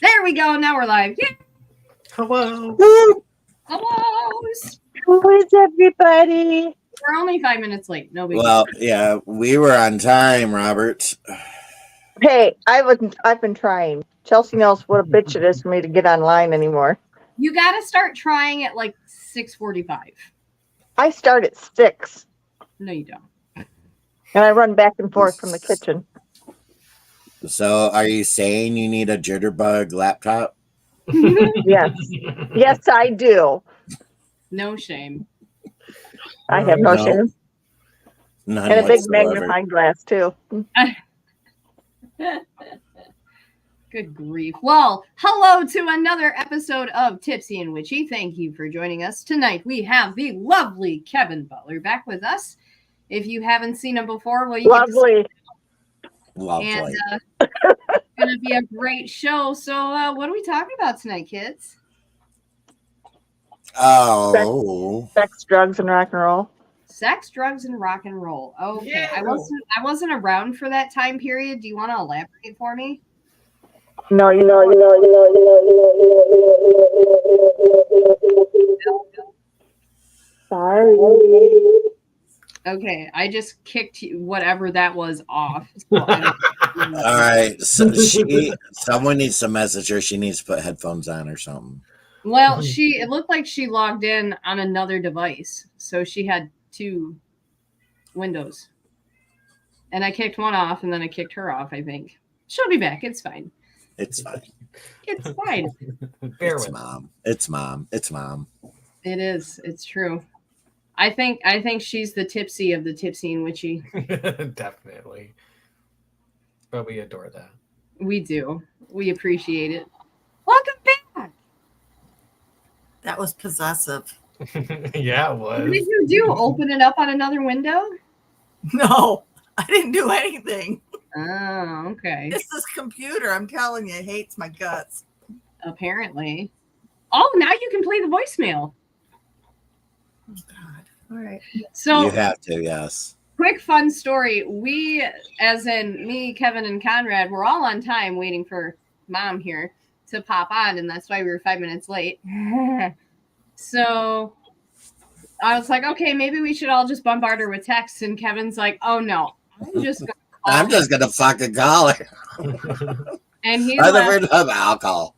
There we go. Now we're live. Yeah. Hello. Hello. Who is everybody? We're only 5 minutes late. No big Well, deal. yeah, we were on time, Robert. Hey, I've been trying. Chelsea knows what a bitch it is for me to get online anymore. You got to start trying at like 6:45. I start at 6, No, you don't. and I run back and forth from the kitchen. So, are you saying you need a jitterbug laptop? Yes, I do. No shame. I have no No. shame. None And a big whatsoever. magnifying glass, too. Good grief. Well, hello to another episode of Tipsy and Witchy. Thank you for joining us. Tonight we have the lovely Kevin Butler back with us. If you haven't seen him before, well, you Lovely. Lovely. And it's going to be a great show. So what are we talking about tonight, kids? Oh. Sex, drugs, and rock and roll. Sex, drugs, and rock and roll. Okay. Yeah. I wasn't around for that time period. Do you want to elaborate for me? No, Sorry. Okay, I just kicked whatever that was off. So All right. So someone needs to message her. She needs to put headphones on or something. Well, it looked like she logged in on another device. So she had two windows. And I kicked one off and then I kicked her off, I think. She'll be back. It's fine. It's fine. It's fine. It's mom. It's mom. It's mom. It is. It's true. I think she's the tipsy of the Tipsy and Witchy. Definitely. But we adore that. We do. We appreciate it. Welcome back. That was possessive. Yeah, it was. What did you do? Open it up on another window? No, I didn't do anything. Oh, okay. It's this computer, I'm telling you, it hates my guts. Apparently. Oh, now you can play the voicemail. Oh, God. All right. So You have to, yes. quick fun story. We, as in me, Kevin, and Conrad, were all on time waiting for Mom here to pop on, and that's why we were 5 minutes late. So I was like, okay, maybe we should all just bombard her with texts. And Kevin's like, oh no, I'm just gonna fucking call her. And he I left, never love alcohol.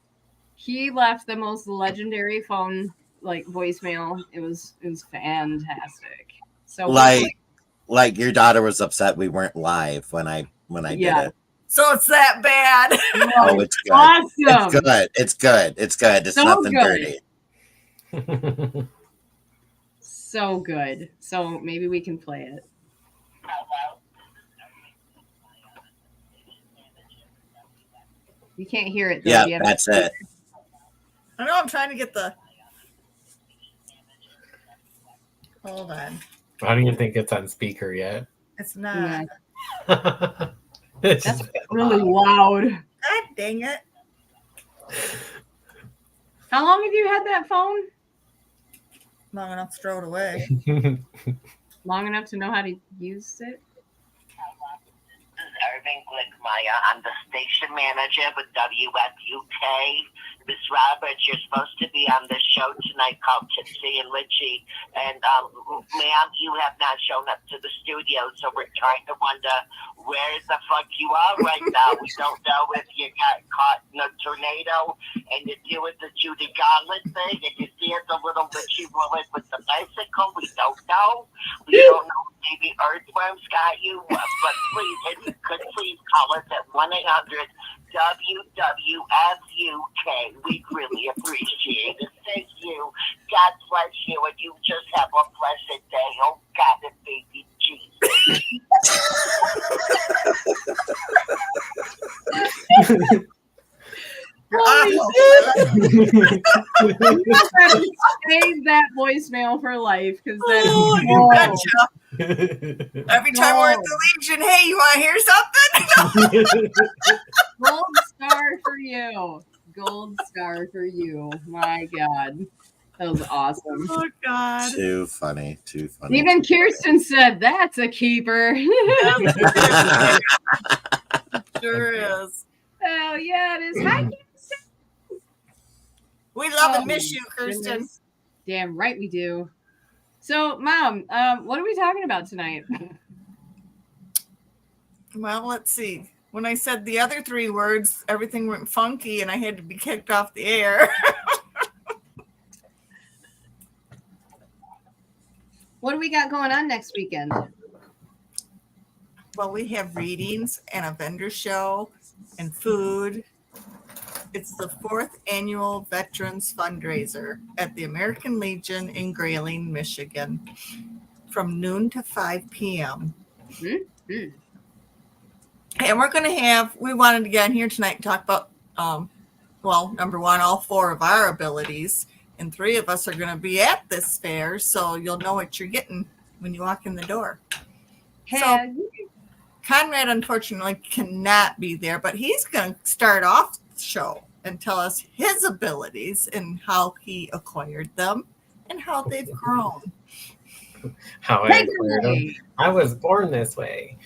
he left the most legendary phone voicemail. It was fantastic. So like your daughter was upset we weren't live when I did it. So it's that bad. Oh, it's good. Awesome. It's good. It's So nothing good. dirty. So good. So maybe we can play it. You can't hear it though. Yeah, that's it. I know, I'm trying to get the... Hold on. I don't even think it's on speaker yet. It's not. Yeah. It's That's just really loud. God dang it. How long have you had that phone? Long enough to throw it away. Long enough to know how to use it? This is Irving Glickmeyer. I'm the station manager with WSUK. Miss Roberts, you're supposed to be on this show tonight called Tipsy and Witchy. And, ma'am, you have not shown up to the studio, so we're trying to wonder where the fuck you are right now. We don't know if you got caught in a tornado and you're doing the Judy Garland thing and you see the little witchy woman with the bicycle. We don't know. We don't know if maybe earthworms got you. But please, if you could please call us at 1-800-WWSUK. We'd really appreciate it. Thank you. God bless you, and you just have a blessed day. Oh, God, and baby Jesus. Holy shit! You have to save that voicemail for life because that Oh, is you betcha. Every time we're at the Legion, hey, you want to hear something? gold star for you. Gold star for you. My God. That was awesome. Oh, God. Too funny. Even Kirsten said, that's a keeper. Sure is. Oh, yeah, it is. Hi, Kirsten. We love and Oh, miss you, Kirsten. goodness. Damn right we do. So, Mom, what are we talking about tonight? Well, let's see. When I said the other 3 words, everything went funky and I had to be kicked off the air. What do we got going on next weekend? Well, we have readings and a vendor show and food. It's the 4th annual Veterans Fundraiser at the American Legion in Grayling, Michigan, from noon to 5 p.m. Mm-hmm. And we're going to have, we wanted to get in here tonight and talk about, well, number one, all 4 of our abilities. And 3 of us are going to be at this fair, so you'll know what you're getting when you walk in the door. So Conrad, unfortunately, cannot be there, but he's going to start off the show and tell us his abilities and how he acquired them and how they've grown. How I acquired them. I was born this way.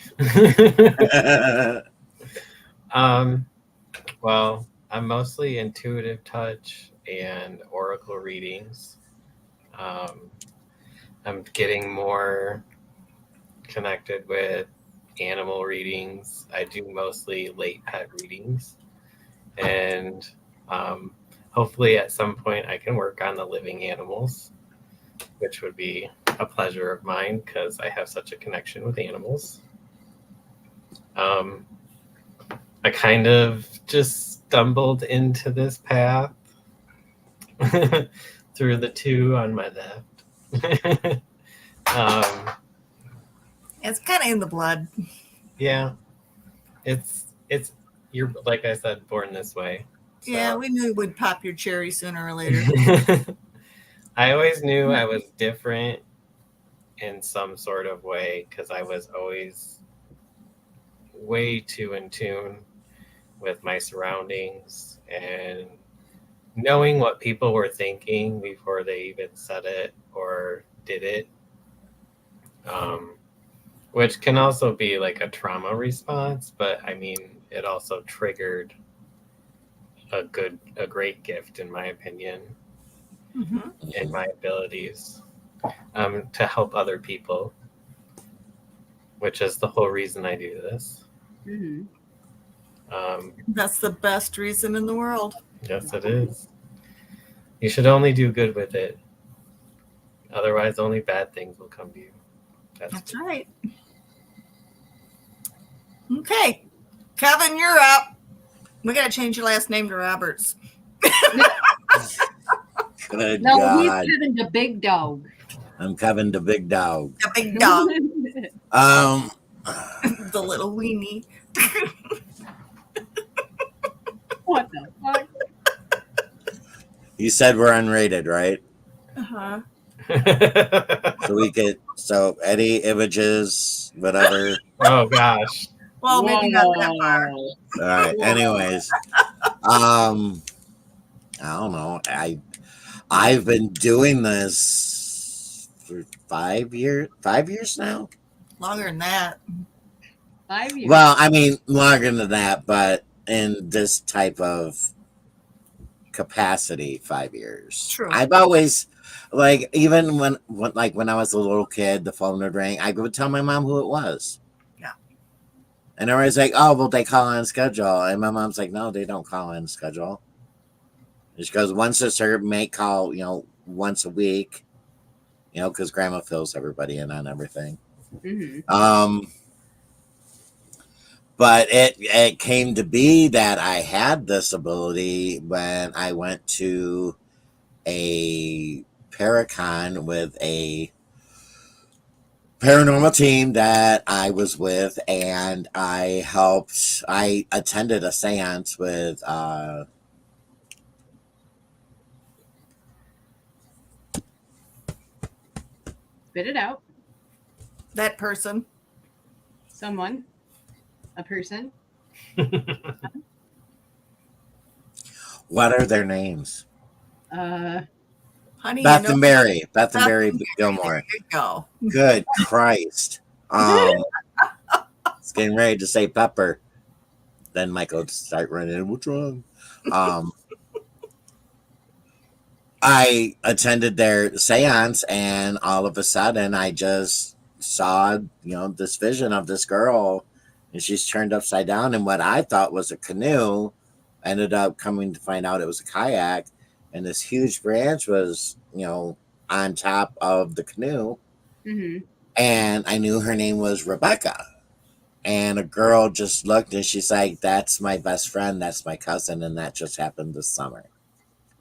Well, I'm mostly intuitive touch and oracle readings. I'm getting more connected with animal readings. I do mostly late pet readings. And hopefully at some point I can work on the living animals, which would be a pleasure of mine because I have such a connection with animals. I kind of just stumbled into this path through the 2 on my left. It's kind of in the blood. Yeah, it's you're, like I said, born this way. So. Yeah, we knew it would pop your cherry sooner or later. I always knew I was different in some sort of way because I was always way too in tune with my surroundings and knowing what people were thinking before they even said it or did it, which can also be like a trauma response, but I mean, it also triggered a great gift, in my opinion, in my abilities to help other people, which is the whole reason I do this. Mm-hmm. That's the best reason in the world. Yes, it is. You should only do good with it. Otherwise, only bad things will come to you. That's right. Okay. Kevin, you're up. We got to change your last name to Roberts. Good No, God. he's Kevin the big dog. I'm Kevin the big dog. The big dog. The little weenie. What the fuck? You said we're unrated, right? Uh-huh. So Eddie images, whatever. Oh gosh. Well, maybe not that far. All right. Anyways, I don't know. I've been doing this for 5 years. 5 years now. Longer than that. 5 years. Well, I mean longer than that, but in this type of capacity, 5 years. True. I've always, like, even when I was a little kid, the phone would ring. I would tell my mom who it was. Yeah. And everybody's like, "Oh, well, they call on schedule." And my mom's like, "No, they don't call on schedule." It's because one sister may call, once a week, because grandma fills everybody in on everything. Mm-hmm. But it came to be that I had this ability when I went to a Paracon with a paranormal team that I was with, and I attended a seance with Spit it out. That person. Someone. A person. what are their names? Honey, Beth and Barry. Beth and Barry Gilmore. There you go. Good Christ. It's getting ready to say Pepper. Then Michael would start running. What's wrong? I attended their seance, and all of a sudden I just saw, this vision of this girl, and she's turned upside down, and what I thought was a canoe ended up coming to find out it was a kayak, and this huge branch was, on top of the canoe, Mm-hmm. and I knew her name was Rebecca. And a girl just looked, and she's like, "That's my best friend. That's my cousin." And that just happened this summer.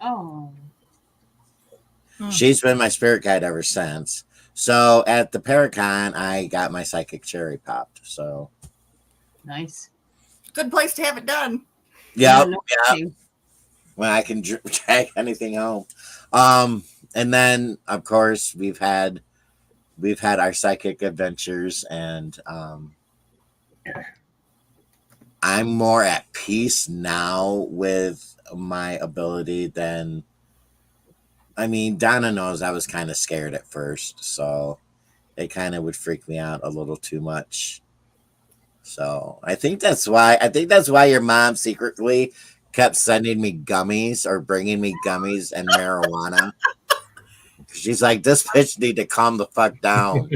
Oh. She's been my spirit guide ever since. So at the Paracon, I got my psychic cherry popped. So Nice. Good place to have it done. yep, No yep. kidding. When I can drag anything home. And then of course we've had our psychic adventures, and I'm more at peace now with my ability than. I mean, Donna knows I was kind of scared at first, so it kind of would freak me out a little too much. So I think that's why your mom secretly kept sending me gummies or bringing me gummies and marijuana. She's like, "This bitch need to calm the fuck down."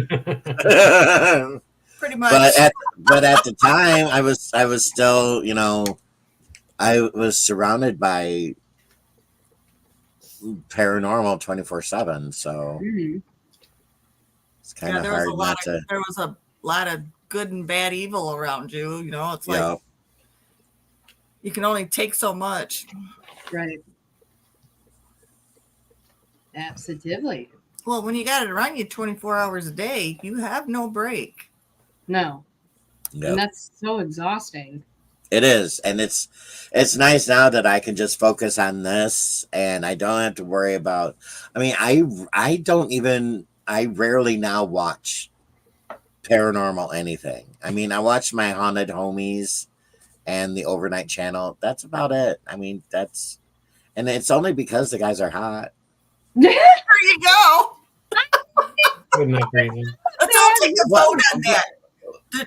Pretty much. but at the time, I was still, I was surrounded by paranormal 24/7, so Mm-hmm. it's kind of hard not to. There was a lot of good and bad evil around you. It's like Yeah. you can only take so much. Right. Absolutely. Well, when you got it around you 24 hours a day, you have no break. No. Yep. And that's so exhausting. It is, and it's nice now that I can just focus on this, and I don't have to worry about. I mean, I rarely now watch paranormal anything. I mean, I watch my haunted homies and the overnight channel. That's about it. I mean, and it's only because the guys are hot. There you go. Good enough reason. Let's all take a vote on that. The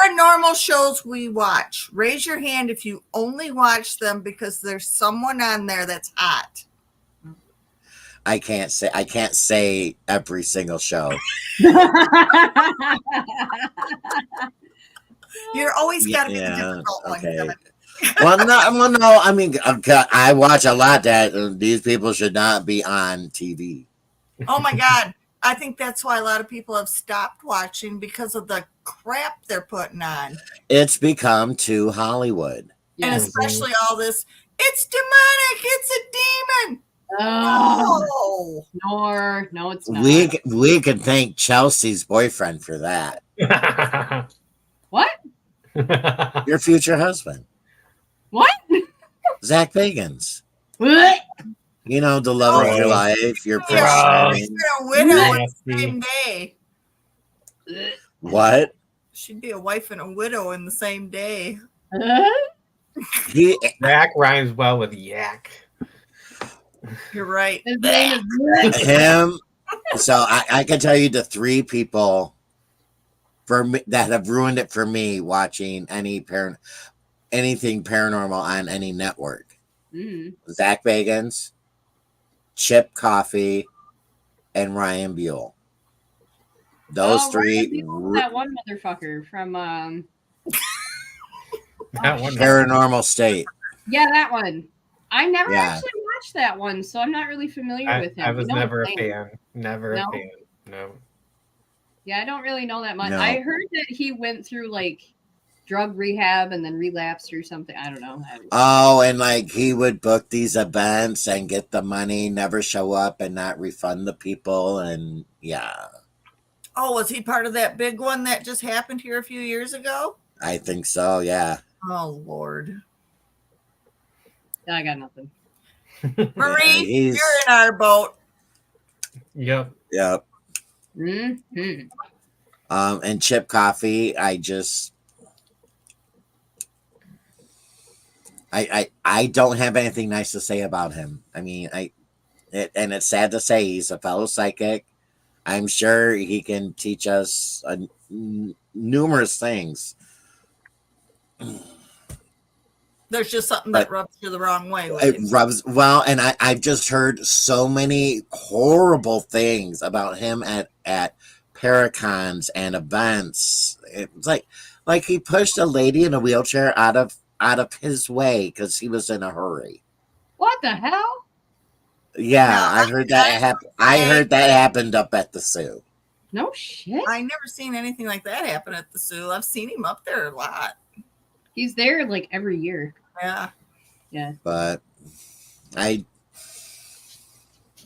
paranormal shows we watch, raise your hand if you only watch them because there's someone on there that's hot. I can't say every single show. You're always got to be the Yeah, difficult one. okay. Kevin. Well, no. I mean, I watch a lot that these people should not be on TV. Oh my God. I think that's why a lot of people have stopped watching because of the crap they're putting on. It's become too Hollywood. And Yes. especially all this, it's demonic, it's a demon. Oh, Oh. no, it's not. We could thank Chelsea's boyfriend for that. What? Your future husband, What? Zach Bagans. What? You know, the love of your life, your Yeah, person. she's been a widow on the same day. What? She'd be a wife and a widow in the same day. He Yak rhymes well with yak. You're right. His name is him. So I can tell you the three people for me that have ruined it for me watching anything paranormal on any network. Zach Bagans, Chip Coffey, and Ryan Buell. Those three. Ryan Buell, that one motherfucker from That one. Paranormal State. yeah, that one. I never Yeah. actually watched that one, so I'm not really familiar with him. I was You know never a his name? fan. Never No? a fan. No. Yeah, I don't really know that much. No. I heard that he went through like drug rehab and then relapsed or something. I don't know. Oh, and like he would book these events and get the money, never show up and not refund the people. And yeah, Oh, was he part of that big one that just happened here a few years ago? I think so. Yeah. Oh, Lord. I got nothing. Marie, he's- you're in our boat. Yep. Yep. Mm-hmm. And Chip Coffey, I don't have anything nice to say about him. I mean, and it's sad to say he's a fellow psychic. I'm sure he can teach us numerous things. There's just something But that rubs you the wrong way. With it him. rubs well, and I've just heard so many horrible things about him at Paracons and events. It's like he pushed a lady in a wheelchair out of his way because he was in a hurry. What the hell? Yeah, Now, I heard that happened. I heard that happened up at the zoo. No shit. I never seen anything like that happen at the zoo. I've seen him up there a lot. He's there like every year. Yeah. Yeah. But I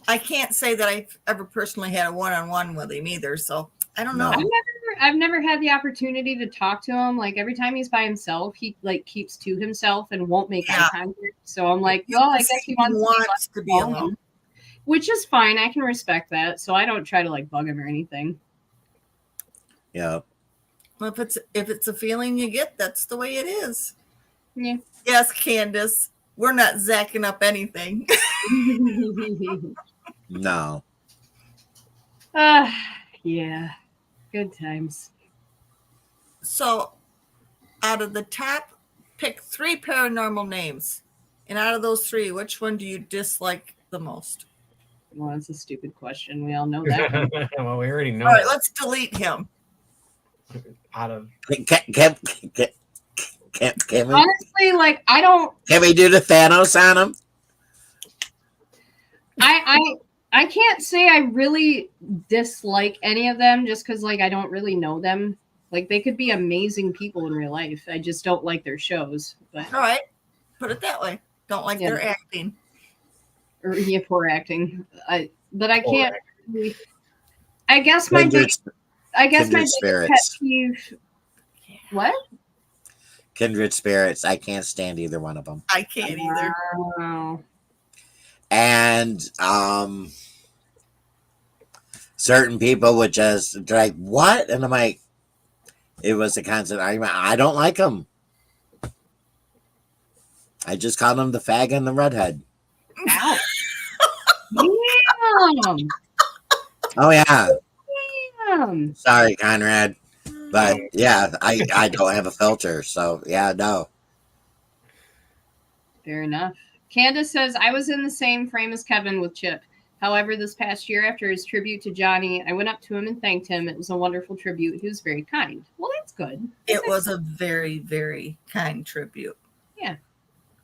can't say that I've ever personally had a one-on-one with him either, so I don't know. No. I've never had the opportunity to talk to him. Like every time he's by himself, he like keeps to himself and won't make eye contact. So I'm like, well, I guess he wants to be alone. Which is fine. I can respect that. So I don't try to like bug him or anything. yeah. Well, if it's a feeling you get, that's the way it is. Yeah. Yes, Candace, we're not zacking up anything. No. Yeah. Good times. So, out of the top, pick 3 paranormal names. And out of those 3, which one do you dislike the most? Well, that's a stupid question. We all know that. Well, we already know. All right, let's delete him. Out of Can we, Honestly, like I don't. can we do the Thanos on him? I can't say I really dislike any of them just because like I don't really know them. Like they could be amazing people in real life. I just don't like their shows. But All right, put it that way. Don't like their acting. or yeah, poor acting. But I can't. I guess my big. I guess my biggest pet peeve. What? Kindred spirits. I can't stand either one of them. I can't either. Wow. And certain people would just like, what? And I'm like, it was a constant argument. I don't like them. I just called them the fag and the redhead. Ow. Damn. Oh yeah. Damn. Sorry, Conrad. But yeah, I don't have a filter, so yeah, no. Fair enough. Candace says, I was in the same frame as Kevin with Chip. However, this past year after his tribute to Johnny, I went up to him and thanked him. It was a wonderful tribute. He was very kind. Well, that's good. It was a very, very kind tribute. Yeah.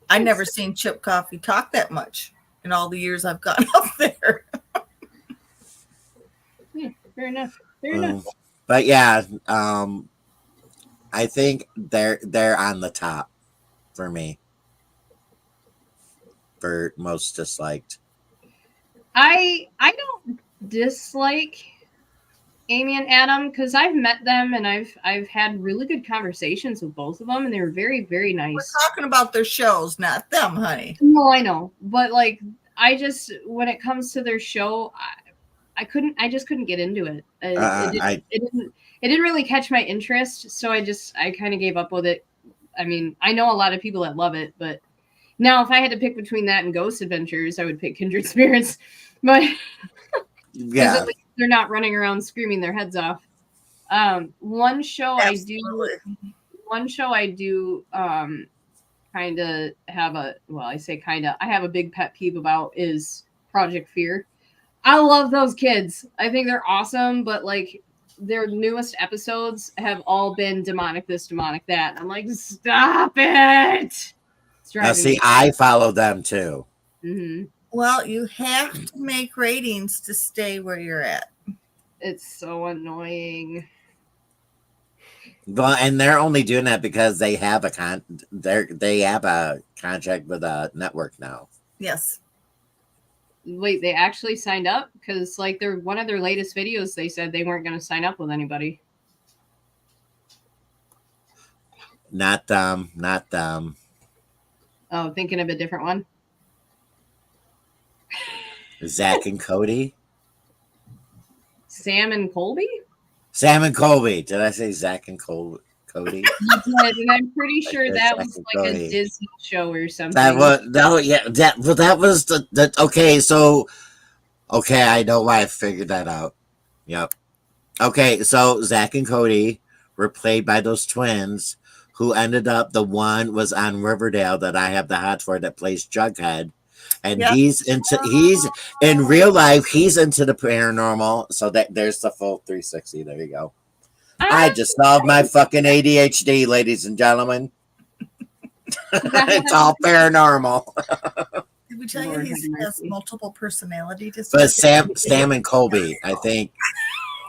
I've never seen Chip Coffee talk that much in all the years I've gone up there. Yeah, fair enough. Fair enough. But yeah, I think they're on the top for me for most disliked. I don't dislike Amy and Adam because I've met them and I've had really good conversations with both of them and they were very, very nice. We're talking about their shows, not them, honey. No, I know, but like when it comes to their show, I just couldn't get into it. It didn't really catch my interest, so I kind of gave up with it. I mean, I know a lot of people that love it, but now if I had to pick between that and Ghost Adventures, I would pick Kindred Spirits. But yeah, at least they're not running around screaming their heads off. One show Absolutely. I do kind of have I have a big pet peeve about is Project Fear. I love those kids. I think they're awesome, but like their newest episodes have all been demonic this, demonic that. And I'm like, stop it. Now see, I follow them too. Mm-hmm. Well, you have to make ratings to stay where you're at. It's so annoying. Well, and they're only doing that because they have a contract with a network now. Yes. Wait, they actually signed up? Because like one of their latest videos, they said they weren't going to sign up with anybody. Not them. Not them. Oh, thinking of a different one? Zach and Cody. Sam and Colby? Sam and Colby. Did I say Zach and Cody? You did, and I'm pretty sure that was like a Disney show or something. That was the okay. So, okay, I know why I figured that out. Yep. Okay, so Zach and Cody were played by those twins who ended up the one was on Riverdale that I have the hot for that plays Jughead. And Yeah. he's in real life, he's into the paranormal. So that there's the full 360. There you go. I just solved my fucking ADHD, ladies and gentlemen. It's all paranormal. Did we tell you Lord he have has mercy. multiple personality But disorders? Sam and Colby, I think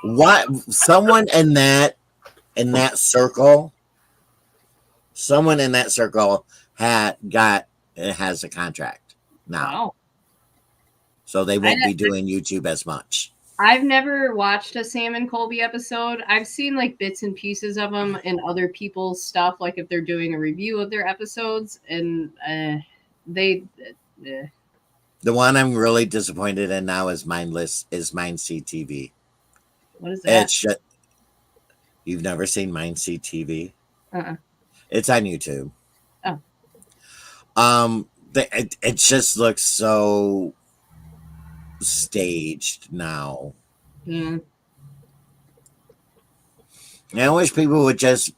what someone in that circle, someone in that circle has a contract now. Wow. So they won't be doing YouTube as much. I've never watched a Sam and Colby episode. I've seen like bits and pieces of them in other people's stuff, like if they're doing a review of their episodes, and they. The one I'm really disappointed in now is Mindless, is Mindseed TV. What is that? It's just, you've never seen Mindseed TV? Uh-uh. It's on YouTube. Oh. It just looks so staged now. Yeah. I wish people would just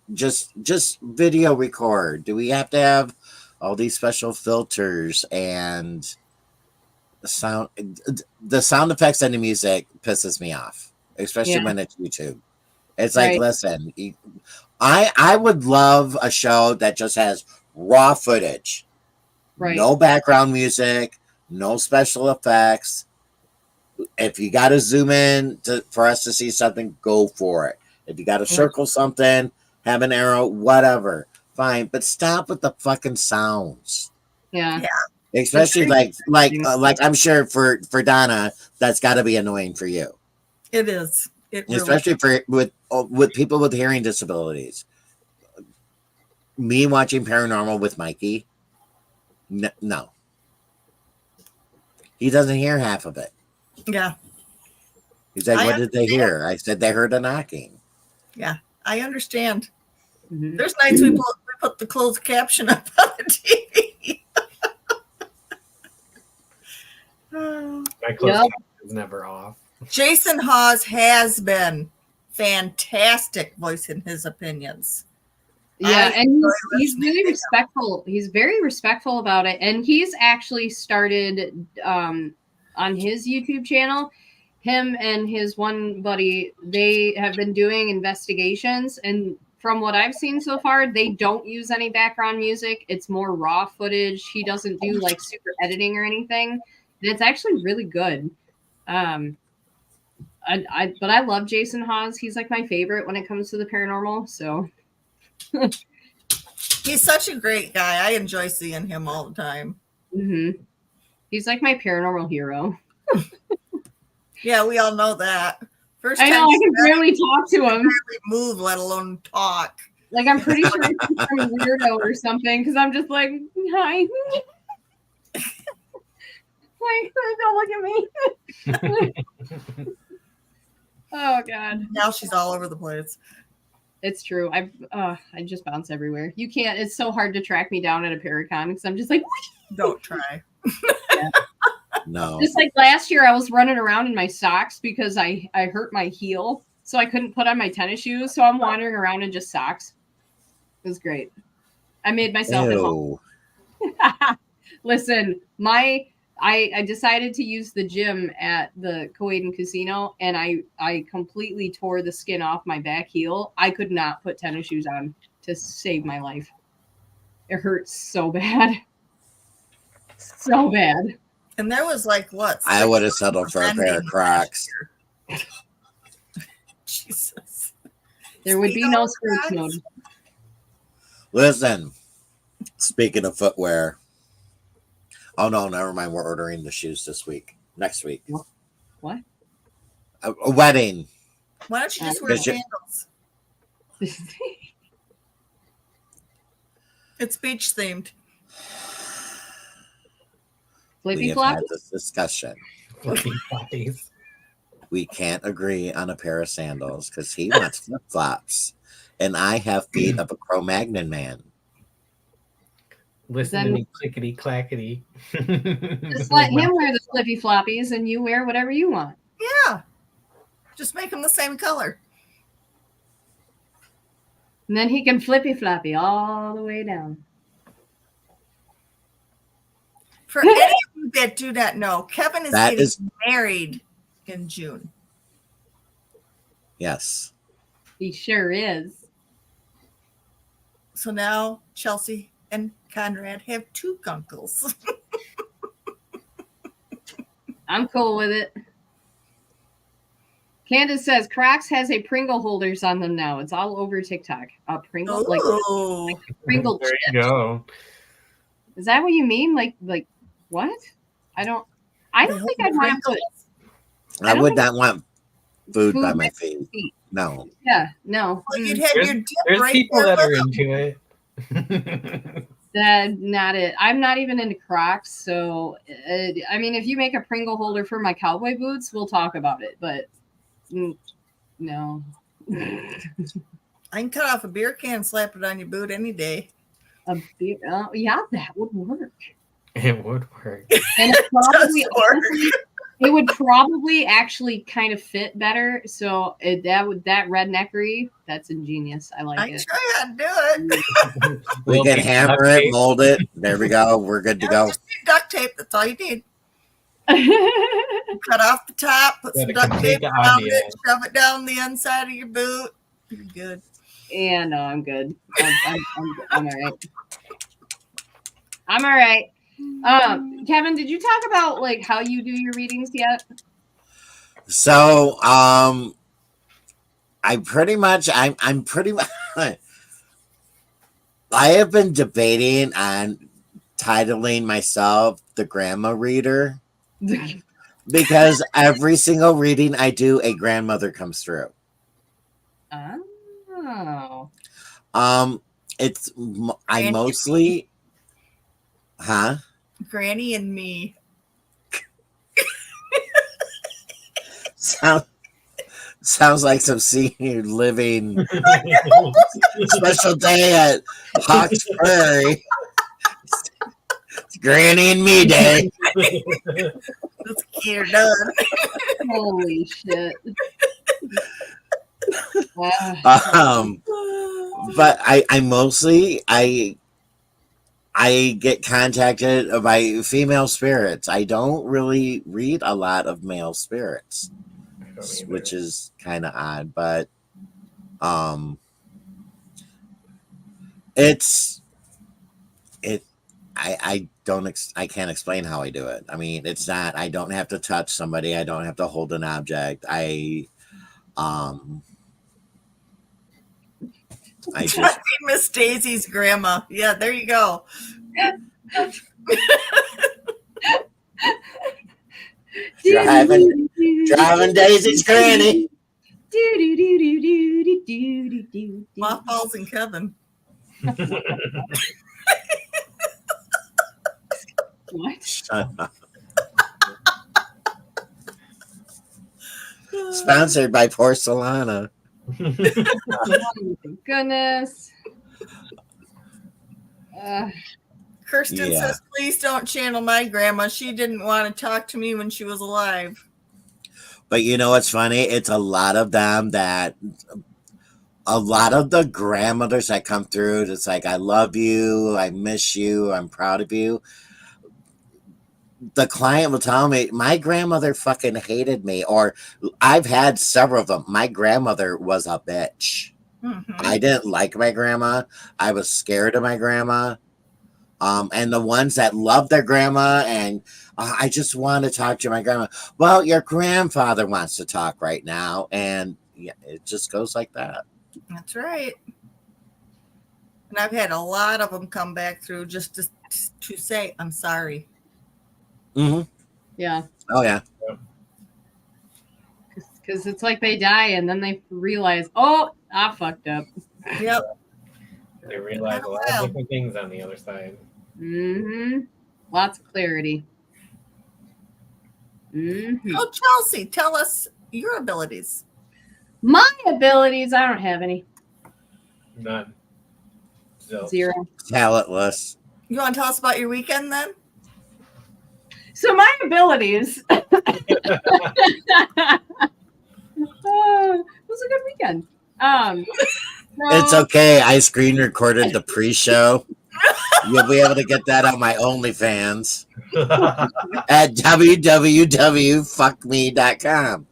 video record. Do we have to have all these special filters and sound? The sound effects and the music pisses me off, especially when it's YouTube. It's like, listen, I would love a show that just has raw footage, no background music, no special effects. If you got to zoom in for us to see something, go for it. If you got to circle something, have an arrow, whatever, fine. But stop with the fucking sounds. Yeah. Especially like I'm sure for Donna, that's got to be annoying for you. It is. It really especially with people with hearing disabilities. Me watching Paranormal with Mikey, no. He doesn't hear half of it. Yeah. He's like, what did they hear? I said they heard a knocking. Yeah, I understand. Mm-hmm. There's nights we put the closed caption up on the TV. My closed caption is never off. Jason Hawes has been fantastic voicing his opinions. Yeah, and he's really respectful. He's very respectful about it. And he's actually started on his YouTube channel. Him and his one buddy, they have been doing investigations. And from what I've seen so far, they don't use any background music. It's more raw footage. He doesn't do like super editing or anything. And it's actually really good. But I love Jason Hawes. He's like my favorite when it comes to the paranormal. So he's such a great guy. I enjoy seeing him all the time. Mm-hmm. He's like my paranormal hero. Yeah, we all know that. First I know, I can barely talk to him. Barely move, let alone talk. Like, I'm pretty sure he's some weirdo or something, because I'm just like, hi. Like, don't look at me. Oh, God. Now she's all over the place. It's true. I just bounce everywhere. You can't. It's so hard to track me down at a Paracon, because I'm just like, don't try. Yeah. No. Just like last year, I was running around in my socks because I hurt my heel, so I couldn't put on my tennis shoes. So I'm wandering around in just socks. It was great. I made myself at home. Listen, I decided to use the gym at the Kuwaitan Casino, and I completely tore the skin off my back heel. I could not put tennis shoes on to save my life. It hurts so bad. So bad. And there was like what? I would have settled for a pair of Crocs. Jesus. There would be no sports mode. Listen, speaking of footwear. Oh no, never mind. We're ordering the shoes next week. What? A wedding. Why don't you just wear sandals? It's beach themed. Flippy We have flop? had this discussion. We can't agree on a pair of sandals because he wants flip flops, and I have feet of a Cro-Magnon man. Listen to me clickety clackety. Just let him wear the flippy floppies, and you wear whatever you want. Yeah, just make them the same color. And then he can flippy floppy all the way down. For any of you that do not know, Kevin is That getting is- married in June. Yes. He sure is. So now Chelsea and Conrad have two gunkles. I'm cool with it. Candace says Crocs has a Pringle holders on them now. It's all over TikTok. A Pringle, like Ooh. Pringle There chips. you go. Is that what you mean? Like what? I don't think I'd want to put. I don't would think- not want food by Food my by feet. feet. No. Yeah, no. Well, you'd have your dip There's right people there that are with them. into it. That's not it. I'm not even into Crocs, so I mean, if you make a Pringle holder for my cowboy boots, we'll talk about it. But no. I can cut off a beer can and slap it on your boot any day. Yeah, that would work. It would work. And it probably, Does work. honestly, it would probably actually kind of fit better. So that redneckery, that's ingenious. I like I it. try how to do it. We Will can be hammer duct it, tape. mold it. There we go. We're good to go. Just need duct tape. That's all you need. Cut off the top, put some Got a duct tape complete around idea. it, shove it down the inside of your boot. You're good. Yeah, no, I'm good. I'm all right. I'm all right. Kevin, did you talk about like how you do your readings yet? So, I'm pretty much I have been debating on titling myself the grandma reader because every single reading I do, a grandmother comes through. Oh. I mostly, huh? Granny and me. Sounds like some senior living special day at Hawks Prairie. It's Granny and me day. That's key done. Holy shit. Wow. But I mostly I get contacted by female spirits. I don't really read a lot of male spirits, which is kind of odd, but I can't explain how I do it. I mean, it's not, I don't have to touch somebody, I don't have to hold an object. I just Miss Daisy's grandma. Yeah, there you go. driving Daisy's granny. Mothballs and Kevin. What? Shut up. Sponsored by Porcelana. Oh, goodness. Kirsten Yeah. says, please don't channel my grandma. She didn't want to talk to me when she was alive. But you know what's funny? It's a lot of them a lot of the grandmothers that come through, it's like, I love you, I miss you, I'm proud of you. The client will tell me, my grandmother fucking hated me, or I've had several of them. My grandmother was a bitch. Mm-hmm. I didn't like my grandma. I was scared of my grandma. And the ones that love their grandma and I just want to talk to my grandma. Well, your grandfather wants to talk right now. And yeah, it just goes like that. That's right. And I've had a lot of them come back through just to say, I'm sorry. Mm-hmm. Yeah. Oh, yeah. Because it's like they die and then they realize, oh, I fucked up. Yep. They realize a lot of different things on the other side. Mm-hmm. Lots of clarity. Mm-hmm. Oh, Chelsea, tell us your abilities. My abilities, I don't have any. None. Zero. Talentless. You want to tell us about your weekend then? So my abilities. It was a good weekend. It's okay. I screen recorded the pre-show. You'll be able to get that on my OnlyFans at www.fuckme.com.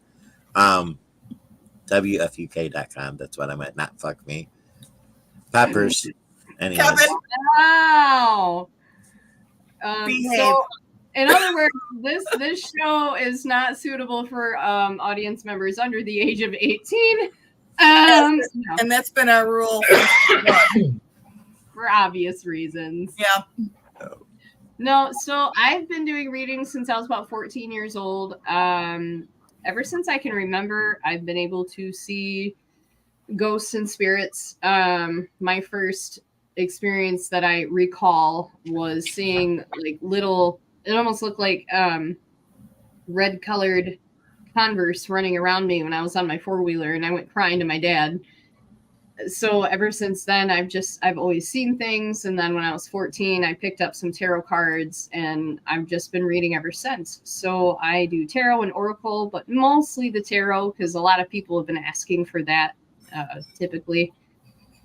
WFUK.com. That's what I meant. Not fuck me. Peppers. Anyways. Kevin, Wow. behave. So, in other words, this show is not suitable for audience members under the age of 18. No, And that's been our rule. for obvious reasons. Yeah. No, so I've been doing readings since I was about 14 years old. Ever since I can remember, I've been able to see ghosts and spirits. My first experience that I recall was seeing like little, it almost looked like red colored Converse running around me when I was on my four-wheeler, and I went crying to my dad. So ever since then, I've always seen things. And then when I was 14, I picked up some tarot cards, and I've just been reading ever since. So I do tarot and oracle, but mostly the tarot, because a lot of people have been asking for that typically.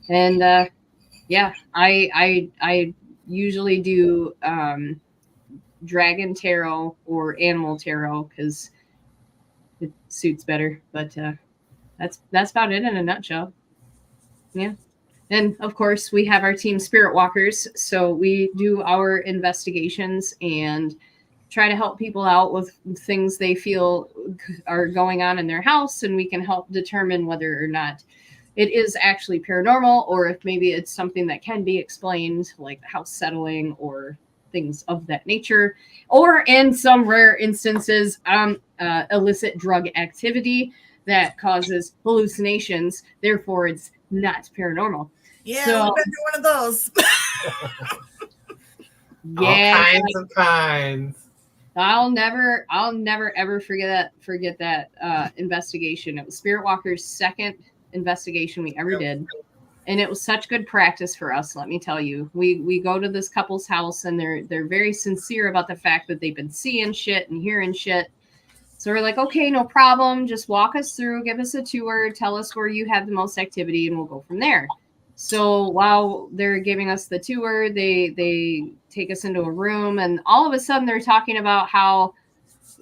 And yeah, I usually do dragon tarot or animal tarot because it suits better. But that's about it in a nutshell. Yeah. And of course, we have our team Spirit Walkers. So we do our investigations and try to help people out with things they feel are going on in their house. And we can help determine whether or not it is actually paranormal, or if maybe it's something that can be explained, like the house settling or things of that nature. Or in some rare instances, illicit drug activity that causes hallucinations. Therefore, it's not paranormal. Yeah, So, we've been doing one of those. yeah, All kinds of kinds. I'll never ever forget that investigation. It was Spirit Walker's second investigation we ever did, and it was such good practice for us. Let me tell you, we go to this couple's house, and they're very sincere about the fact that they've been seeing shit and hearing shit. So we're like, okay, no problem. Just walk us through, give us a tour, tell us where you have the most activity, and we'll go from there. So while they're giving us the tour, they take us into a room, and all of a sudden they're talking about how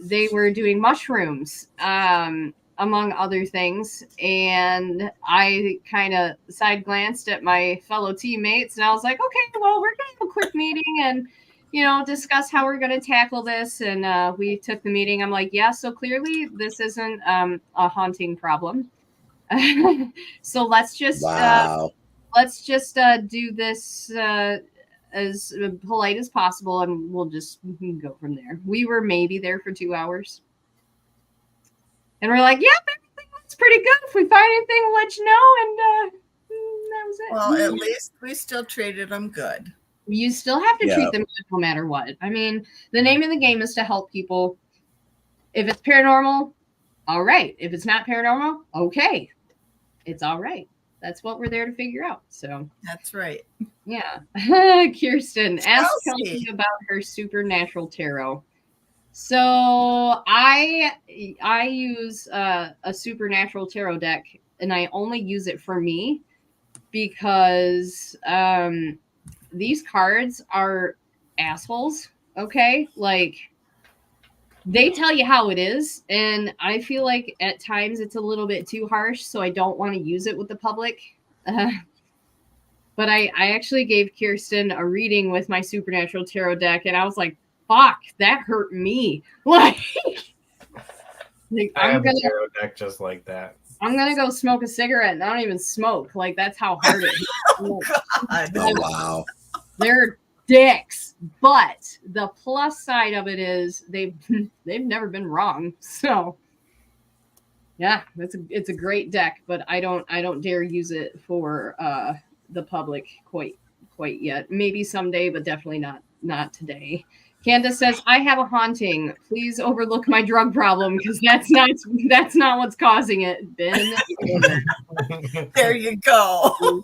they were doing mushrooms, among other things. And I kind of side glanced at my fellow teammates, and I was like, okay, well, we're going to have a quick meeting and, discuss how we're going to tackle this. And we took the meeting. I'm like, yeah, so clearly this isn't a haunting problem. So let's just do this as polite as possible, and we'll just go from there. We were maybe there for 2 hours. And we're like, yep, everything looks pretty good. If we find anything, we'll let you know. And that was it. Well, at least we still treated them good. You still have to treat them good no matter what. I mean, the name of the game is to help people. If it's paranormal, all right. If it's not paranormal, okay. It's all right. That's what we're there to figure out. So that's right. Yeah. Kirsten asked Kelsey about her supernatural tarot. So I use a supernatural tarot deck, and I only use it for me because these cards are assholes. Okay, like they tell you how it is, and I feel like at times it's a little bit too harsh, so I don't want to use it with the public. But I actually gave Kirsten a reading with my supernatural tarot deck, and I was like, fuck, that hurt me. Like I have a tarot deck just like that. I'm gonna go smoke a cigarette, and I don't even smoke. Like that's how hard it is. Oh, God. Oh, wow. They're dicks. But the plus side of it is they've never been wrong. So yeah, it's a great deck, but I don't dare use it for the public quite yet. Maybe someday, but definitely not today. Candace says, I have a haunting. Please overlook my drug problem because that's not what's causing it. Ben. There you go.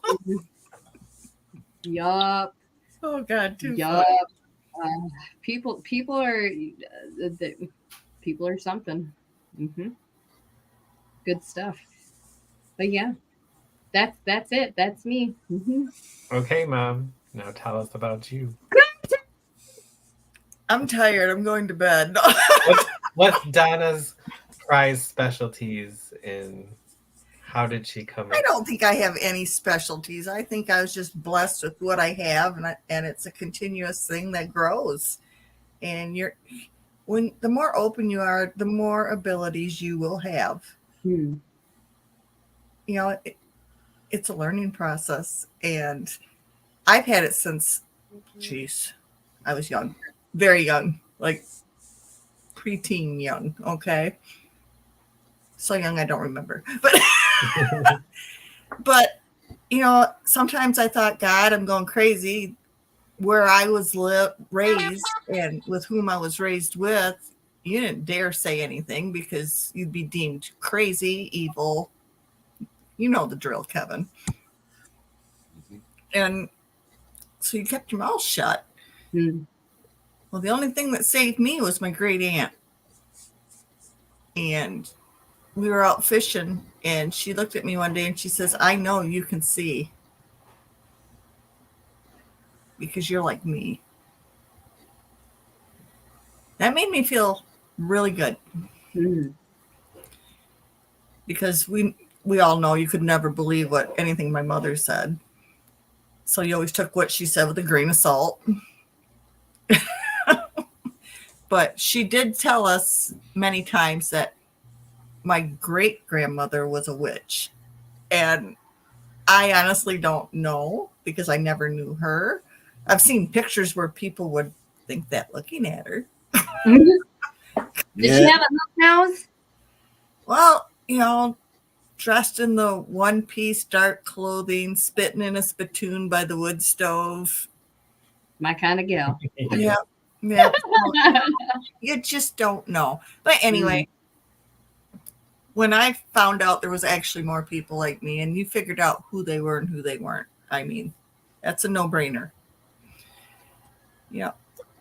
Yup. Oh God. Yup. People are something. Mm-hmm. Good stuff. But yeah, That's it. That's me. Okay, Mom. Now tell us about you. I'm tired. I'm going to bed. What's Donna's prize specialties and how did she come I in? don't think I have any specialties. I think I was just blessed with what I have, and it's a continuous thing that grows. And the more open you are, the more abilities you will have. Hmm. You know, it's a learning process, and I've had it since, I was young, very young, like preteen young. Okay, so young I don't remember, but you know, sometimes I thought, God, I'm going crazy. Where I was raised and with whom I was raised with, you didn't dare say anything because you'd be deemed crazy, evil. You know the drill, Kevin. And so you kept your mouth shut. Hmm. Well, the only thing that saved me was my great aunt. And we were out fishing, and she looked at me one day and she says, I know you can see because you're like me. That made me feel really good. Hmm. Because we all know you could never believe what anything my mother said. So you always took what she said with a grain of salt. But she did tell us many times that my great-grandmother was a witch. And I honestly don't know because I never knew her. I've seen pictures where people would think that looking at her. Did she have a hook nose? Well, you know, dressed in the one-piece dark clothing, spitting in a spittoon by the wood stove. My kind of gal. Yeah. You just don't know. But anyway, when I found out there was actually more people like me and you figured out who they were and who they weren't, I mean, that's a no-brainer. You know,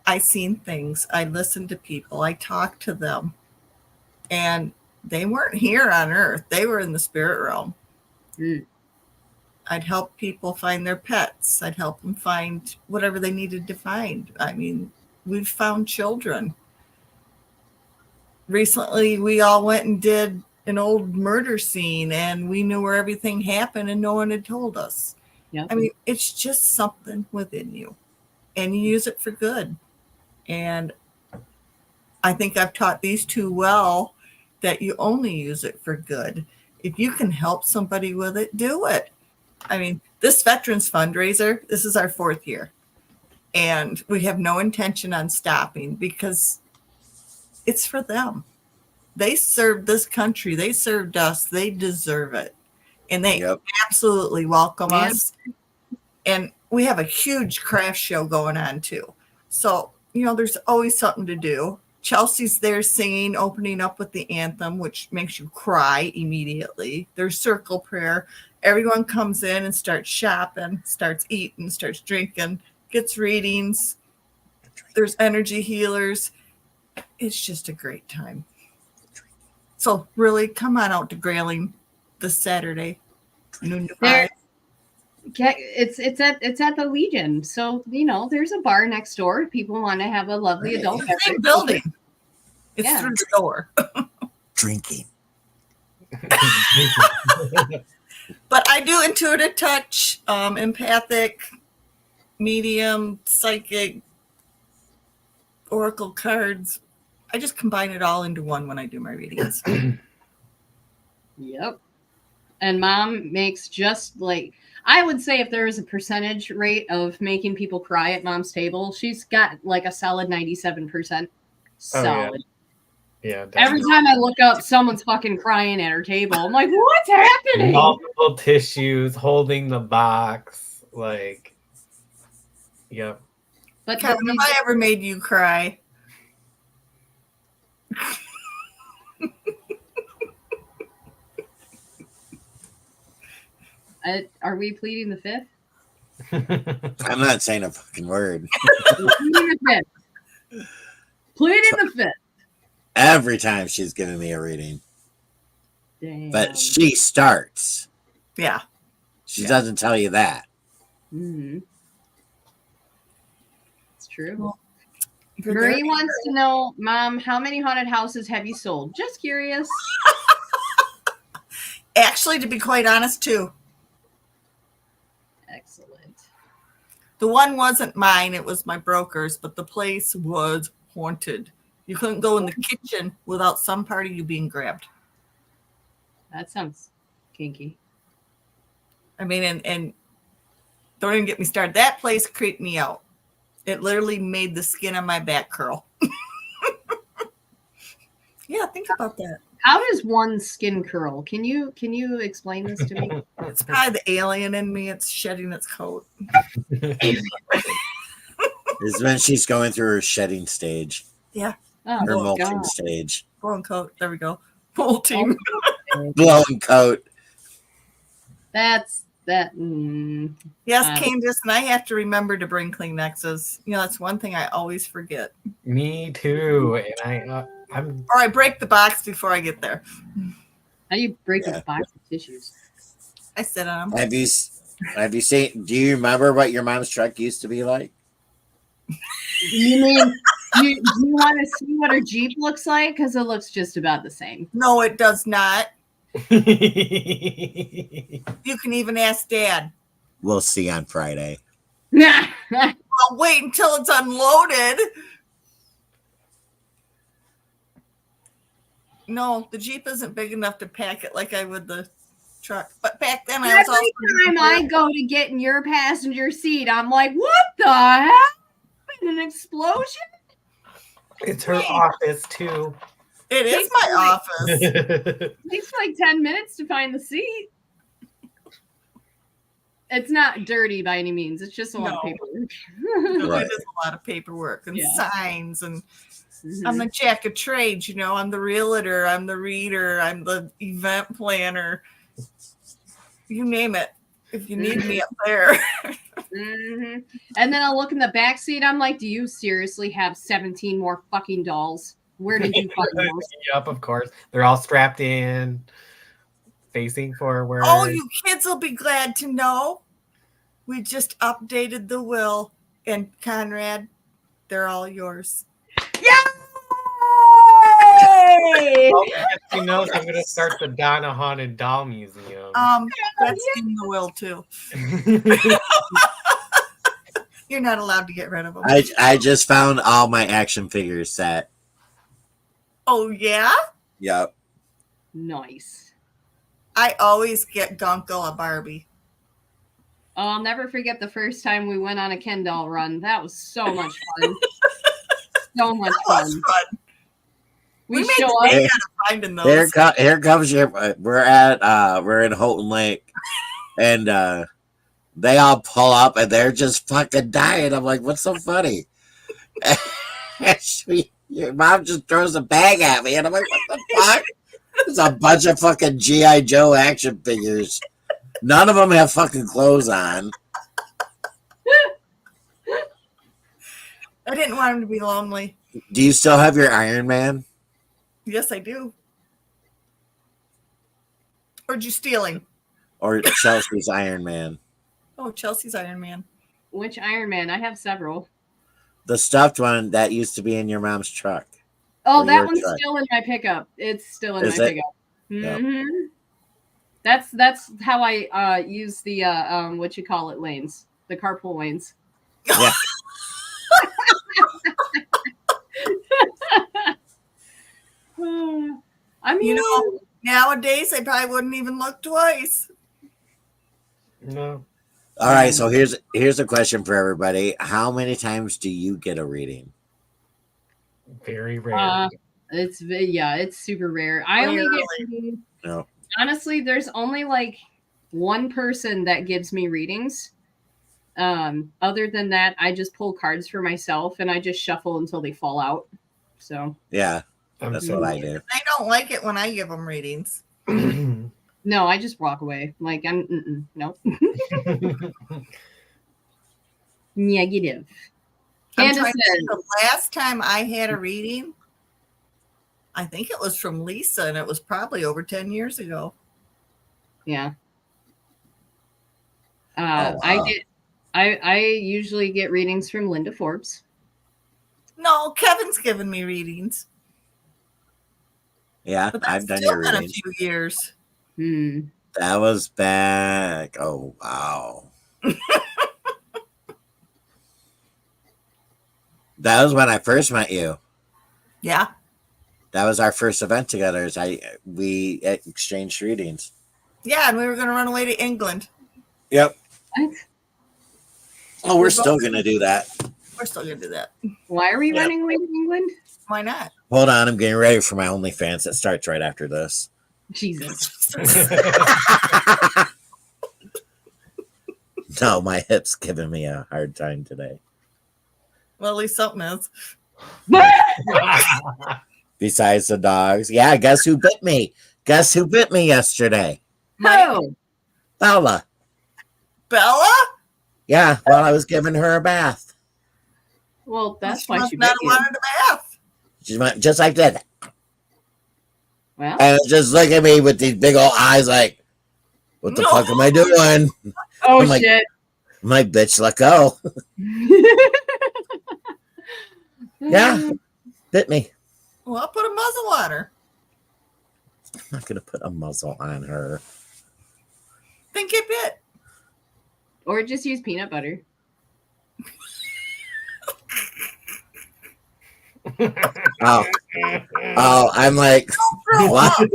I seen things. I listened to people. I talked to them. And they weren't here on Earth. They were in the spirit realm. I'd help people find their pets. I'd help them find whatever they needed to find. I mean, we've found children. Recently, we all went and did an old murder scene, and we knew where everything happened, and no one had told us. Yep. I mean, it's just something within you, and you use it for good. And I think I've taught these two well that you only use it for good. If you can help somebody with it, do it. I mean, this veterans fundraiser, this is our 4th year. And we have no intention on stopping because it's for them. They served this country. They served us. They deserve it. And they absolutely welcome us. And we have a huge craft show going on too. So, you know, there's always something to do. Chelsea's there singing, opening up with the anthem, which makes you cry immediately. There's circle prayer. Everyone comes in and starts shopping, starts eating, starts drinking, gets readings. There's energy healers. It's just a great time. So really, come on out to Grayling this Saturday, noon to 5. It's at the Legion, so you know there's a bar next door. If people want to have a lovely adult beverage. Same building. It's through the door. Drinking. But I do intuitive touch, empathic, medium, psychic, oracle cards. I just combine it all into one when I do my readings. Yep. And Mom makes just like, I would say if there is a percentage rate of making people cry at Mom's table, she's got like a solid 97% solid. Yeah. Every time I look up, someone's fucking crying at her table. I'm like, what's happening? Multiple tissues holding the box. Like, yep. But Kevin, have I ever made you cry? Are we pleading the fifth? I'm not saying a fucking word. Pleading the fifth. Every time she's giving me a reading. Damn. But she starts. Yeah. She doesn't tell you that. Mm-hmm. It's true. Well, Marie wants to know, Mom, how many haunted houses have you sold? Just curious. Actually, to be quite honest, too. Excellent. The one wasn't mine, it was my broker's, but the place was haunted. You couldn't go in the kitchen without some part of you being grabbed. That sounds kinky. I mean, and don't even get me started. That place creeped me out. It literally made the skin on my back curl. Yeah, think about that. How does one skin curl? Can you explain this to me? It's probably the alien in me. It's shedding its coat. It's when she's going through her shedding stage. Yeah. Oh, Her molting God. stage. Blowing coat. There we go. Molting. Blowing coat. That's that. Yes, Candace, and I have to remember to bring Kleenexes. You know, that's one thing I always forget. Me too. And I'm Or I break the box before I get there. How do you break Yeah. a box of tissues? I sit on them. Have you seen? Do you remember what your mom's truck used to be like? You mean do you want to see what her Jeep looks like? Because it looks just about the same. No, it does not. Well, You can even ask Dad. We'll see on Friday. I'll wait until it's unloaded. No, the Jeep isn't big enough to pack it like I would the truck. But back then I was also Every time I go to get in your passenger seat, I'm like, what the hell? An explosion? it's her office too. It is my office. It takes like 10 minutes to find the seat. It's not dirty by any means. It's just a lot of No. paperwork. No, Right. It is a lot of paperwork and Yeah. signs and Mhm. I'm the jack of trades, you know. I'm the realtor, I'm the reader, I'm the event planner. You name it. If you need me up there. Mhm. And then I'll look in the back seat. I'm like, do you seriously have 17 more fucking dolls? Where did you find those? Yep, of course. They're all strapped in, facing forward. Oh, you kids will be glad to know. We just updated the will. And Conrad, they're all yours. Yay! Oh, she knows I'm gonna start the Donna Haunted Doll Museum. That's in the will too. You're not allowed to get rid of them. I just found all my action figures set. Oh yeah? Yep. Nice. I always get Gunkel a Barbie. Oh, I'll never forget the first time we went on a Ken doll run. That was so much fun. So much That was fun. fun. We made show the up. day out of finding those. Here comes your. We're in Houghton Lake, and they all pull up and they're just fucking dying. I'm like, what's so funny? Your mom just throws a bag at me, and I'm like, what the fuck? There's a bunch of fucking G.I. Joe action figures. None of them have fucking clothes on. I didn't want him to be lonely. Do you still have your Iron Man? Yes, I do. Or you stealing? Or Chelsea's Iron Man? Oh, Chelsea's Iron Man. Which Iron Man? I have several. The stuffed one that used to be in your mom's truck. Oh, Or that your one's truck. still in my pickup. It's still in Is my it? pickup. Yep. Mm-hmm. That's how I use the what you call it lanes, the carpool lanes. Yeah. I mean, You know, nowadays I probably wouldn't even look twice. No. All right, so here's a question for everybody. How many times do you get a reading? Very rare. it's super rare. I only get readings. No. Honestly, there's only like one person that gives me readings. Other than that, I just pull cards for myself and I just shuffle until they fall out. So Yeah, I'm that's so- what I do. They don't like it when I give them readings. no, I just walk away. Like I'm no negative. I'm Candace trying to says, think the last time I had a reading, I think it was from Lisa, and it was probably over 10 years ago. yeah. wow. I usually get readings from Linda Forbes. No, Kevin's given me readings. Yeah, But that's I've done still your been a readings. few years. That was back. Oh, wow. That was when I first met you. Yeah. That was our first event together. We exchanged readings. Yeah, and we were going to run away to England. Yep. What? Oh, we're still going to do that. We're still going to do that. Why are we running away to England? Why not? Hold on. I'm getting ready for my OnlyFans. It starts right after this. Jesus. No, my hip's giving me a hard time today. Well, at least something is. Besides the dogs. Yeah, guess who bit me? Guess who bit me yesterday? Oh, Bella. Bella? Yeah, while I was giving her a bath. well, that's She why must she not bit have you. wanted a bath. She went just like that. Well, And just look at me with these big old eyes like, what the No. fuck am I doing? oh I'm like- shit. I'm like, bitch, let go. Yeah, bit me. Well, I'll put a muzzle on her. I'm not going to put a muzzle on her. Then get bit. Or just use peanut butter. Oh, I'm like, what?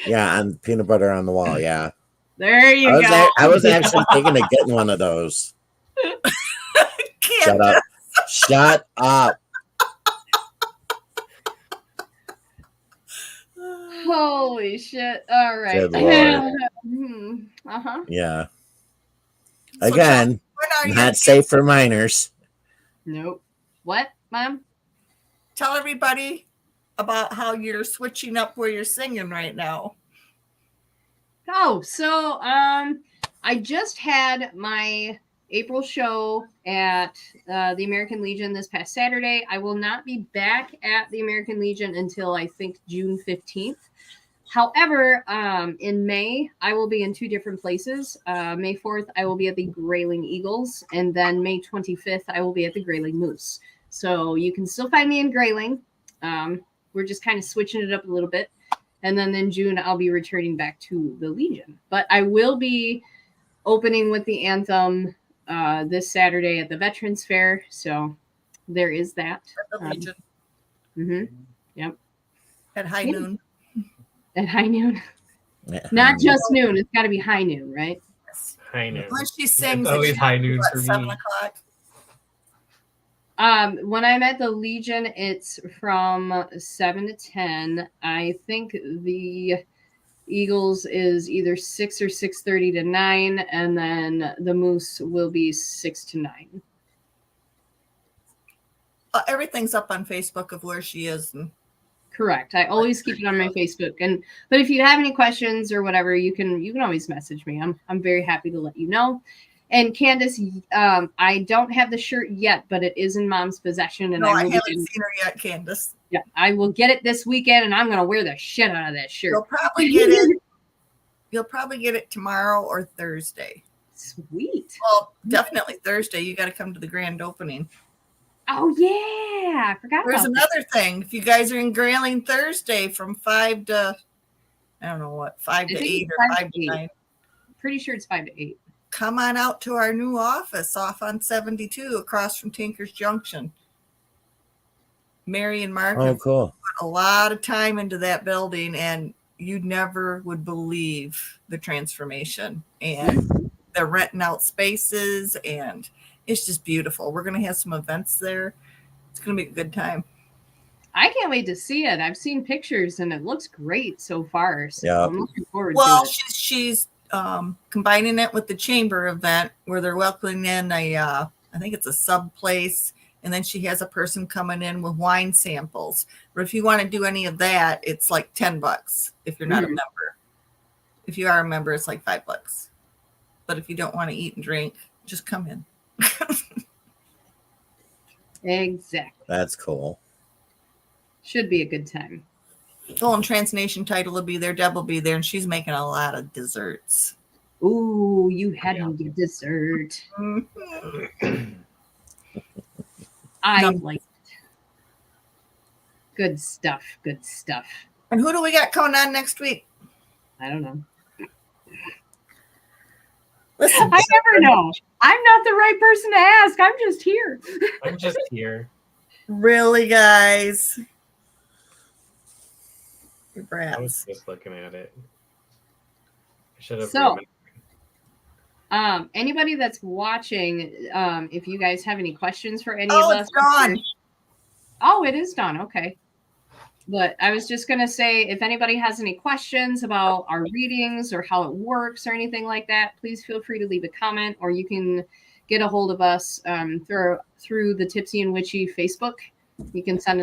Yeah, and peanut butter on the wall. Yeah. There you go. I was actually thinking of getting one of those. Shut up. Shut up. Holy shit. All right. Good Lord. Uh-huh. Yeah. So, Again, when are you? not safe for minors. Nope. What, Mom? Tell everybody about how you're switching up where you're singing right now. Oh, so I just had my April show at the American Legion this past Saturday. I will not be back at the American Legion until I think June 15th. However, in May, I will be in two different places. May 4th, I will be at the Grayling Eagles, and then May 25th, I will be at the Grayling Moose. So you can still find me in Grayling. We're just kind of switching it up a little bit. And then in June, I'll be returning back to the Legion. But I will be opening with the anthem this Saturday at the Veterans Fair. So there is that. At the Legion. Yep. At high noon. At high noon. Not just noon. It's got to be high noon, right? High noon. Unless she sings It's always at high noon for 7 me. o'clock. When I'm at the Legion, it's from 7 to 10. I think the Eagles is either 6 or 6:30 to 9, and then the Moose will be 6 to 9. Everything's up on Facebook of where she is. And Correct. I always keep it on my Facebook. But if you have any questions or whatever, you can always message me. I'm very happy to let you know. And Candace, I don't have the shirt yet, but it is in Mom's possession, and no, I will haven't seen her yet, Candace. Yeah, I will get it this weekend, and I'm gonna wear the shit out of that shirt. You'll probably get it. You'll probably get it tomorrow or Thursday. Sweet. Well, definitely Thursday. You got to come to the grand opening. Oh yeah, I forgot There's about another thing. If you guys are in Grayling Thursday from 5 to, I don't know what, 5 to 8 or 5 to 9. that. Pretty sure it's 5 to 8. Come on out to our new office off on 72 across from Tinker's Junction. Mary and Mark Oh, have cool. put a lot of time into that building, and you never would believe the transformation. And they're renting out spaces, and it's just beautiful. We're going to have some events there. It's going to be a good time. I can't wait to see it. I've seen pictures, and it looks great so far. So Yeah. I'm looking forward Well, to it. she's combining it with the chamber event where they're welcoming in I think it's a sub place, and then she has a person coming in with wine samples. But if you want to do any of that, it's like $10 if you're not a member. If you are a member, it's like $5. But if you don't want to eat and drink, just come in. Exactly. That's cool. Should be a good time. Oh, and Transnation Title will be there. Deb will be there, and she's making a lot of desserts. Ooh, you hadn't get dessert. I Yum. like it. Good stuff. Good stuff. And who do we got coming on next week? I don't know. Listen, I never know. I'm not the right person to ask. I'm just here. I'm just here. really, guys. You I was brats. just looking at it. I should have So- remembered. Anybody that's watching, if you guys have any questions for any Oh, of us. it's gone. Oh, it is done. Okay. But I was just going to say, if anybody has any questions about our readings or how it works or anything like that, please feel free to leave a comment, or you can get a hold of us through the Tipsy and Witchy Facebook. You can send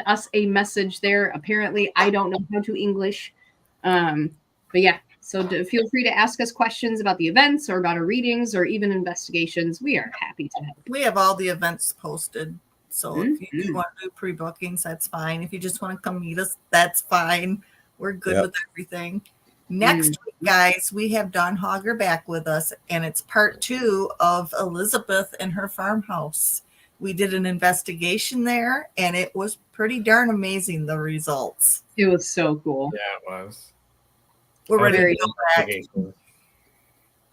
us a message there. Apparently, I don't know how to English. But yeah, so feel free to ask us questions about the events or about our readings or even investigations. We are happy to help. We have all the events posted. So if you Mhm. want to do pre-bookings, that's fine. If you just want to come meet us, that's fine. We're good Yep. with everything. Next week, guys, we have Dawn Hogger back with us, and it's part 2 of Elizabeth and her farmhouse. We did an investigation there, and it was pretty darn amazing, the results. It was so cool. Yeah, it was. We're ready Very to go back.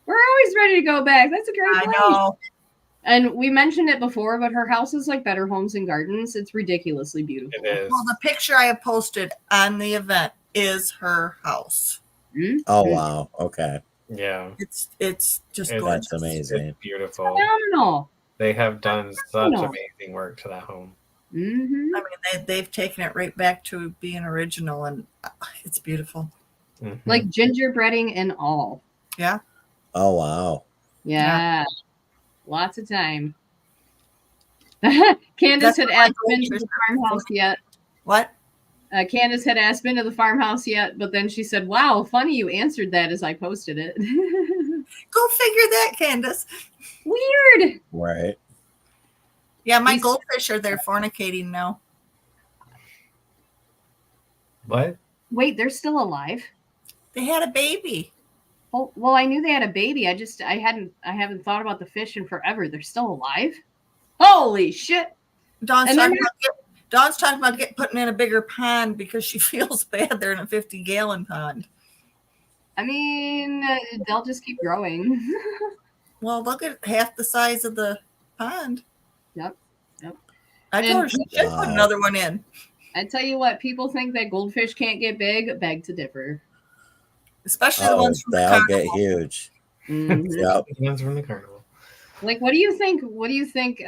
We're always ready to go back. That's a great I place. know. And we mentioned it before, but her house is like Better Homes and Gardens. It's ridiculously beautiful. It is. Well, the picture I have posted on the event is her house. Mhm. Oh wow. Okay. Yeah. It's just It's- gorgeous. That's amazing. It's beautiful. Phenomenal. They have done such No. amazing work to that home. Hmm. I mean, they've taken it right back to being original, and it's beautiful. Mhm. Like gingerbreading and all. Yeah. Oh wow. Yeah. Lots of time. Candace That's had what asked, my been to the sister- farmhouse yet? What? Candace had asked, been to the farmhouse yet? But then she said, wow, funny you answered that as I posted it. Go figure that, Candace. Weird. Right. Yeah, my These- goldfish are there fornicating now. What? Wait, they're still alive? They had a baby. Oh, well, I knew they had a baby. I haven't thought about the fish in forever. They're still alive? Holy shit. Dawn's And talking then- about putting in a bigger pond because she feels bad they're in a 50-gallon pond. I mean, they'll just keep growing. Well, look at half the size of the pond. Yep. I told her she should put Wow. another one in. I tell you what, people think that goldfish can't get big. Beg to differ. Especially the Oh, ones from the they'll get carnival. huge. Mhm. Yep. The ones from the carnival. Like, what do you think? What do you think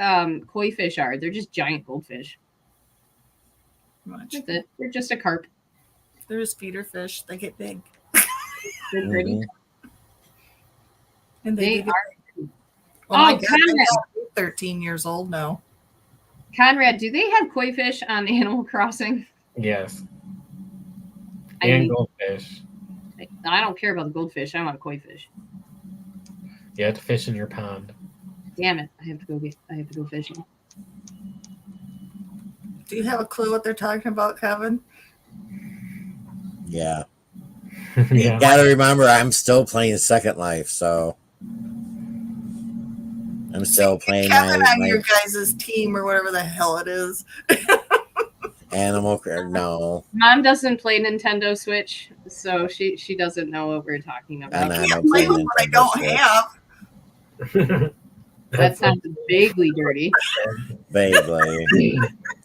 koi fish are? They're just giant goldfish. Much. That's it. They're just a carp. They're just feeder fish. They get big. They're pretty. Mhm. And They do get are. big. Oh, my God, Conrad. I'm 13 years old now. Conrad, do they have koi fish on Animal Crossing? Yes. I And mean, goldfish. I don't care about the goldfish. I want koi fish. You have to fish in your pond. Damn it! I have to go fishing. Do you have a clue what they're talking about, Kevin? Yeah. Yeah. Gotta remember, I'm still playing Second Life, so I'm still playing Kevin on my your guys' team or whatever the hell it is. Animal. No, Mom doesn't play Nintendo Switch, so she doesn't know what we're talking about. And I Can't don't play play with what I Nintendo don't Switch. have. That sounds vaguely dirty. vaguely,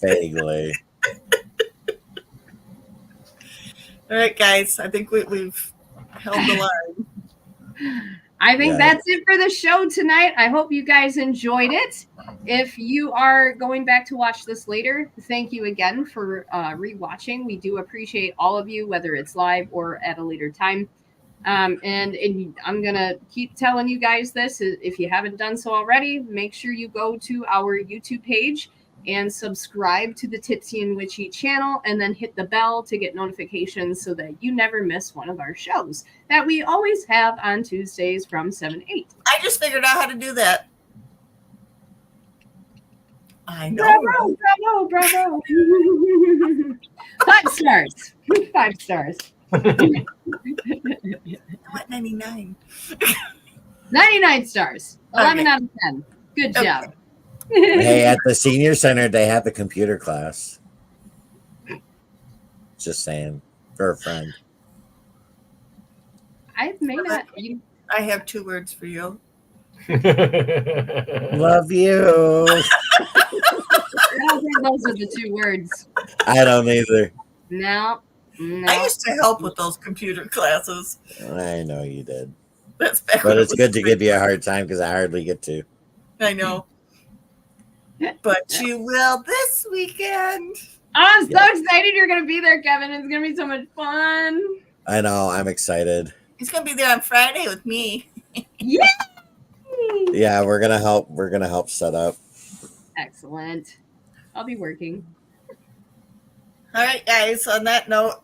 vaguely. All right, guys. I think we've held the line. I think Yeah. that's it for the show tonight. I hope you guys enjoyed it. If you are going back to watch this later, thank you again for rewatching. We do appreciate all of you, whether it's live or at a later time. And I'm going to keep telling you guys this. If you haven't done so already, make sure you go to our YouTube page and subscribe to the Tipsy and Witchy channel, and then hit the bell to get notifications so that you never miss one of our shows that we always have on Tuesdays from 7 to 8. I just figured out how to do that. I know. Bravo, bravo, bravo. 5 stars. 5 stars. What 99? 99 stars. 11 Okay. out of 10. Good Okay. job. Hey, at the senior center, they have the computer class. Just saying, for a friend. I may not. I have 2 words for you. Love you. I don't think those are the 2 words. I don't either. No. I used to help with those computer classes. I know you did. That's back But when it it's was good to free. give you a hard time because I hardly get to. I know. But you will this weekend. I'm so excited you're going to be there, Kevin. It's going to be so much fun. I know. I'm excited. He's going to be there on Friday with me. Yeah. Yeah, we're gonna help. We're gonna help set up. Excellent. I'll be working. All right, guys. On that note,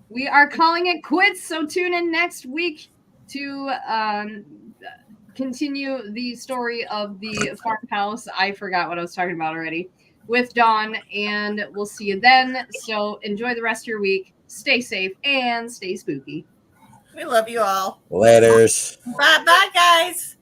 We are calling it quits, so tune in next week to continue the story of the farmhouse. I forgot what I was talking about already with Dawn, and we'll see you then. So enjoy the rest of your week. Stay safe and stay spooky. we love you all. Laters. Bye, guys.